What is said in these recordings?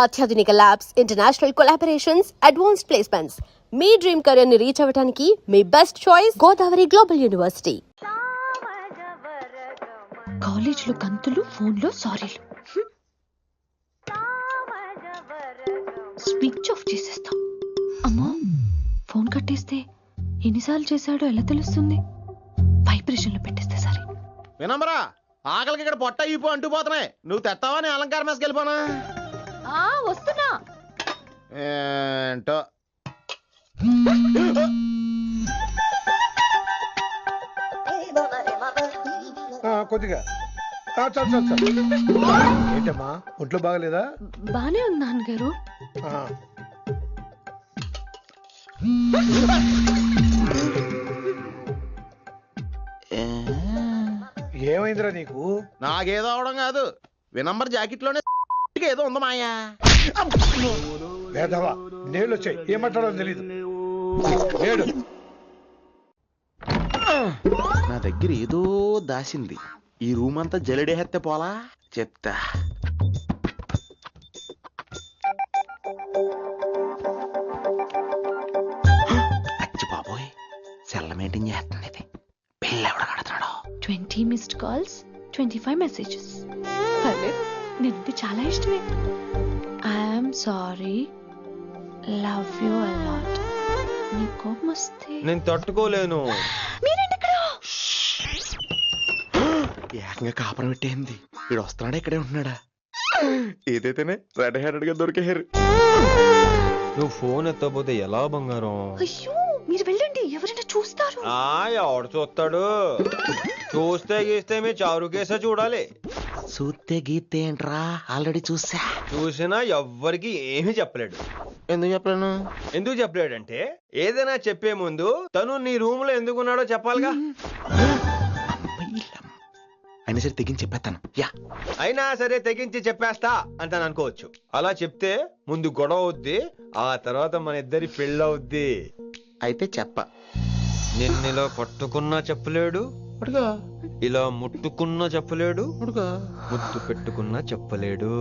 అత్యాధునిక labs, international collaborations, advanced placements. మీ dream career ని రీచ్ అవ్వడానికి మీ best choice Godavari global university. కాలేజ్లో గంతులు, ఫోన్లో సారీలు. స్విచ్ ఆఫ్ చేసేస్తా. అమ్మో, ఫోన్ కట్టేస్తే ఎన్నిసార్లు చేశాడో ఎలా తెలుస్తుంది? వైబ్రేషన్లో పెట్టేస్తే సరే. వినమ్రా, ఆకలికి ఇక్కడ పొట్ట ఇప్పు అంటుపోతున్నాయి. నువ్వు తెస్తావా? నేను అలంకారం వేసుకెళ్ళిపోనా? వస్తున్నా. ఏంటో కొద్దిగా చాలు. ఏంటమ్మా, ఒంట్లో బాగలేదా? బానే ఉంది నాన్నగారు. ఏమైందిరా నీకు? నాకేదో అవడం కాదు, వినంబర్ జాకెట్ లోనే ఏదో ఉంది మాయా. లేదవా, నేళ్ళు వచ్చాయి, ఏమంటాడో తెలీదు. నా దగ్గర ఏదో దాసింది. ఈ రూమ్ అంతా జలడేహెత్తే పోలా చెప్తా. అచ్చి బాబోయ్, సెల్ల మెయింటైన్ చేస్తుంది ఇది. పిల్ల ఎవడ కడతాడో. 20 మిస్డ్ కాల్స్, 25 మెసేజెస్. నేనంటే చాలా ఇష్టమే. I'm sorry, love you a lot. నీ కోపం వస్తే నేను తట్టుకోలేను. ఏకంగా కాపురం పెట్టేంది. వీడు వస్తున్నాడా, ఇక్కడే ఉంటున్నాడా? ఏదైతేనే రెడ్ హ్యాండెడ్ గా దొరికేహారు. నువ్వు ఫోన్ ఎత్తకపోతే ఎలా బంగారం? అయ్యో, మీరు వెళ్ళండి, ఎవరైనా చూస్తారు. ఎవడు చూస్తాడు? చూస్తే గీస్తే మీ చారు కేసే చూడాలి. చూస్తే గీతే ఏంట్రా, ఆల్రెడీ చూసా. చూసినా ఎవ్వరికి ఏమీ చెప్పలేడు. ఎందుకు చెప్పలేను? ఎందుకు చెప్పలేడంటే, ఏదైనా చెప్పే ముందు తను నీ రూమ్ లో ఎందుకున్నాడో చెప్పాలిగా. అయినా సరే తెగించి చెప్పేస్తాను. అయినా సరే తెగించి చెప్పేస్తా అంటాను అనుకోవచ్చు. అలా చెప్తే ముందు గొడవ అవుద్ది, ఆ తర్వాత మన ఇద్దరి పెళ్ళవుద్ది. అయితే చెప్ప. నిన్నిలా పట్టుకున్నా చెప్పలేడు, ఇలా ముట్టుకున్నా చెప్పలేడు, ముద్దు పెట్టుకున్నా చెప్పలేడు.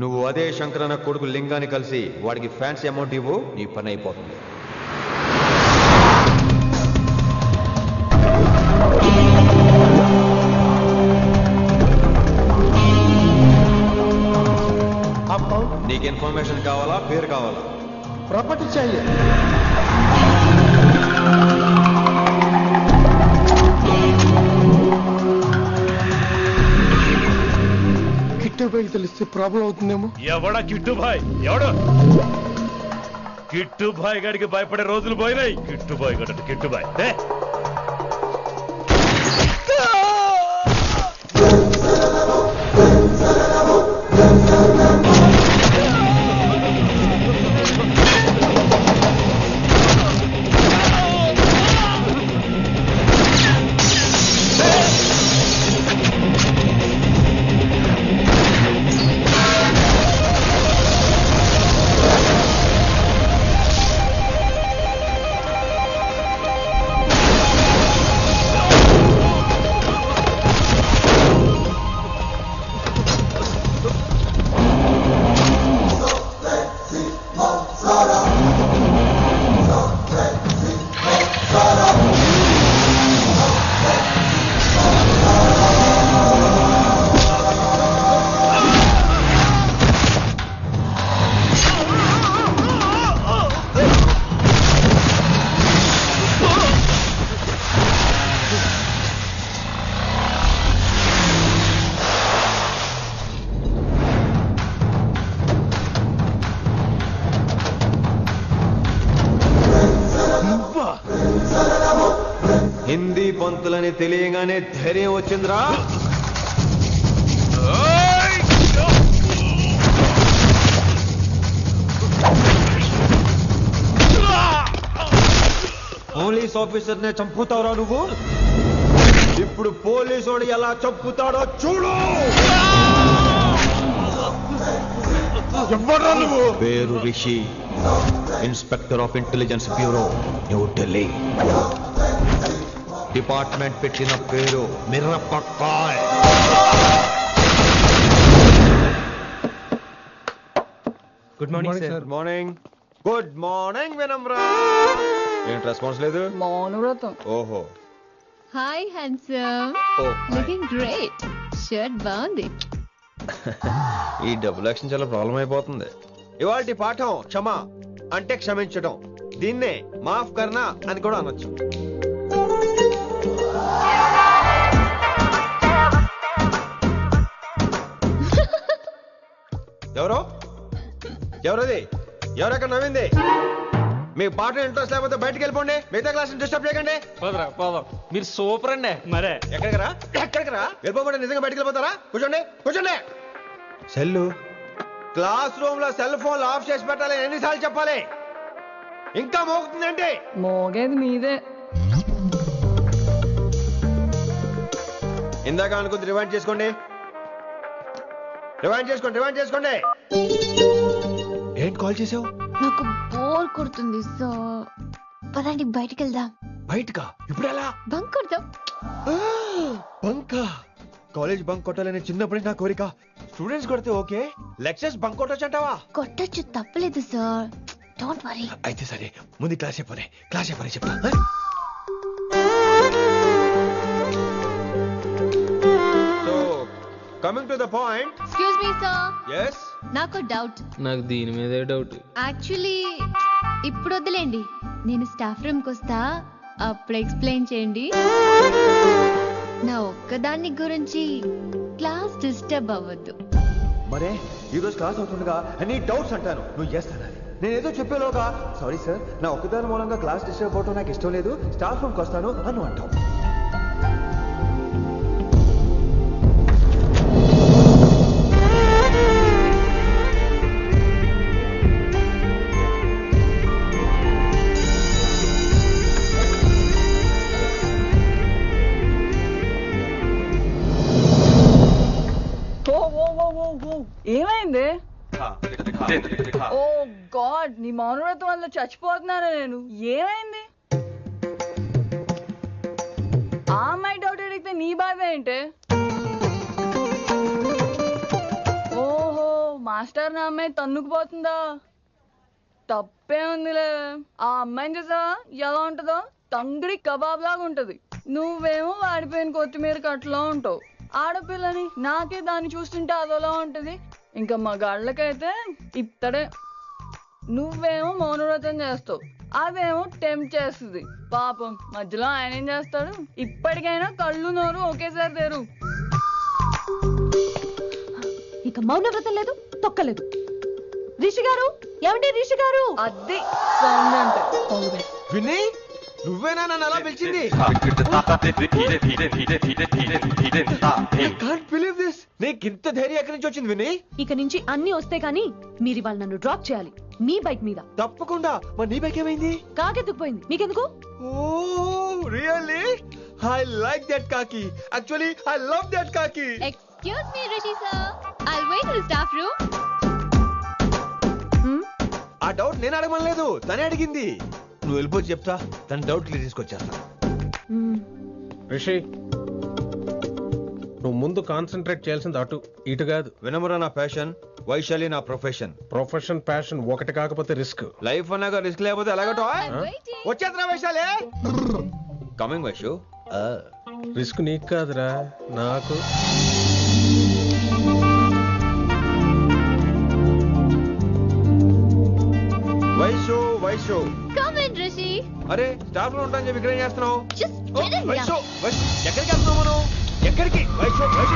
నువ్వు అదే శంకరన్న కొడుకు లింగాన్ని కలిసి వాడికి ఫ్యాన్సీ అమౌంట్ ఇవ్వు, నీ పని అయిపోతుంది. నీకు ఇన్ఫర్మేషన్ కావాలా, పేరు కావాలా? ప్రాపర్టీ चाहिए. కిట్టుబాయికి తెలిస్తే ప్రాబ్లం అవుతుందేమో. ఎవడా కిట్టుబాయ్? ఎవడు కిట్టుబాయ్ గడికి భయపడే రోజులు పోయినాయి. కిట్టుబాయ్ గడ కిట్టుబాయ్ హిందీ పంతులని తెలియగానే ధైర్యం వచ్చిందిరా. పోలీస్ ఆఫీసర్ నే చంపుతావురా నువ్వు. ఇప్పుడు పోలీసోడు ఎలా చంపుతాడో చూడు. పేరు Rishi, inspector of intelligence bureau, new Delhi. Department పెట్టిన పేరు మిరపకాయ్. Good morning sir good morning. Good morning Vinamra. ఏంటి రెస్పాన్స్ లేదు? మౌనవ్రతం. ఓహో. Hi handsome, oh looking great. Shirt బాగుంది. ఈ డబుల్ యాక్షన్ చాలా ప్రాబ్లం అయిపోతుంది. ఇవాల్టి పాఠం క్షమ అంటే క్షమించడం. దీన్నే మాఫ్ కర్నా అని కూడా అనొచ్చు. ఎవరో ఎవరది? ఎవరెక్కడ నవ్వింది? మీకు పాట ఇంట్రెస్ట్ లేకపోతే బయటకు వెళ్ళిపోండి. మిగతా క్లాస్ డిస్టర్బ్ చేయకండి. పోదాం మీరు సూపర్ అండి. మరే ఎక్కడికి రా వెళ్ళిపోకుండా నిజంగా బయటకు వెళ్ళిపోతారా? కూర్చోండి కూర్చోండి. సెల్లు క్లాస్ రూమ్ లో సెల్ ఫోన్ ఆఫ్ చేసి పెట్టాలి. ఎన్నిసార్లు చెప్పాలి? ఇంకా మోగుతుందండి. మోగేది మీదే. ఇందాక అనుకుంది రివైండ్ చేసుకోండి. రివైండ్ చేసుకోండి. ఏంటి కాల్ చేసావు? నాకు బోర్ కొడుతుంది, సో పదండి బయటికి వెళ్దాం. బయటకా? ఇప్పుడు ఎలా? బంక్ కొడదాం. బంకా? కాలేజ్ బంక్ కొట్టాలని చిన్నప్పటి నా కోరిక. స్టూడెంట్స్ కొడితే ఓకే, లెక్చర్స్ బంక్ కొట్టొచ్చు అంటావా? కొట్టచ్చు, తప్పలేదు సార్. Don't worry. అయితే సరే, ముందు క్లాస్ చెప్పని చెప్తా. So coming to the point. Excuse me sir, yes నాకు డౌట్. నాకు దీని మీదే డౌట్. యాక్చువల్లీ ఇప్పుడు వద్దులేండి, నేను స్టాఫ్ రూమ్కి వస్తా, అప్పుడు ఎక్స్ప్లెయిన్ చేయండి. నా ఒక్కదాన్ని గురించి క్లాస్ డిస్టర్బ్ అవ్వద్దు. మరే ఈ రోజు క్లాస్ అవుతుండగా అన్ని డౌట్స్ అంటాను, నువ్వు ఎస్ అనాలి. నేను ఏదో చెప్పేలోగా సారీ సార్, నా ఒక్కదాని మూలంగా క్లాస్ డిస్టర్బ్ అవటం నాకు ఇష్టం లేదు, స్టాఫ్ రూమ్కి వస్తాను అని అంటావు. ఏమైంది? ఓ గాడ్, నీ మౌనవ్రతం వల్ల చచ్చిపోతున్నాను నేను. ఏమైంది? ఆ అమ్మాయి డౌట్ అడిగితే నీ బాధ ఏంటి? ఓహో, మాస్టర్ నా అమ్మాయి తన్నుకుపోతుందా? తప్పే ఉందిలే. ఆ అమ్మాయిని చూసా ఎలా ఉంటుందో? తంగిడి కబాబ్ లాగా ఉంటది. నువ్వేమో వాడిపోయిన కొత్తిమీర కట్లా ఉంటావు. ఆడపిల్లని నాకే దాన్ని చూస్తుంటే అదోలా ఉంటది. ఇంకా మగాళ్ళకైతే ఇత్తడే. నువ్వేమో మౌనవ్రతం చేస్తావు, అదేమో టెంప్ట్ చేస్తుంది. పాపం మధ్యలో ఆయన ఏం చేస్తాడు? ఇప్పటికైనా కళ్ళు నోరు ఒకేసారి తెరు. ఇక మౌనవ్రతం లేదు, తొక్కలేదు. రిషి గారు, ఏమండి రిషి గారు? అది సౌండ్ అంటే. విని నువ్వేనా నన్ను అలా పిలిచింది? నీకు ఇంత ధైర్యం ఎక్కడి నుంచి వచ్చింది విని? ఇక నుంచి అన్ని వస్తే గానీ మీరు ఇవాళ నన్ను డ్రాప్ చేయాలి మీ బైక్ మీద. తప్పకుండా. మరి నీ బైక్ ఏమైంది? కాకెత్తుకుపోయింది. మీకెందుకు? Oh really? I like that కాకి. యాక్చువల్లీ ఐ లవ్ దట్ కాకి. Excuse me Rishi sir, I'll wait in staff room. ఆ డౌట్ నేను అడగమనలేదు, తనే అడిగింది. నువ్వు వెళ్ళిపోయి చెప్తా, తన డౌట్ క్లియర్ తీసుకొచ్చేస్తా. రిషి, నువ్వు ముందు కాన్సన్ట్రేట్ చేయాల్సింది అటు ఇటు కాదు. వినమ్ర నా ప్యాషన్, వైశాలి నా ప్రొఫెషన్. ప్రొఫెషన్ ప్యాషన్ ఒకటి కాకపోతే రిస్క్. లైఫ్ అన్నాక రిస్క్ లేకపోతే ఎలాగటో? వచ్చేద్రా వైశాలి. కమింగ్ వైషు. రిస్క్ నీకు కాదురా, నాకు. Vaishu come in Rishi. అరే స్టాఫ్ లో ఉంటాను చెప్పి ఇక్కడ ఏం చేస్తున్నావు? Just get in. వైషు ఎక్కడికి వెళ్తున్నావు మనం? ఎక్కడికి? వైషు ఎక్కడికి?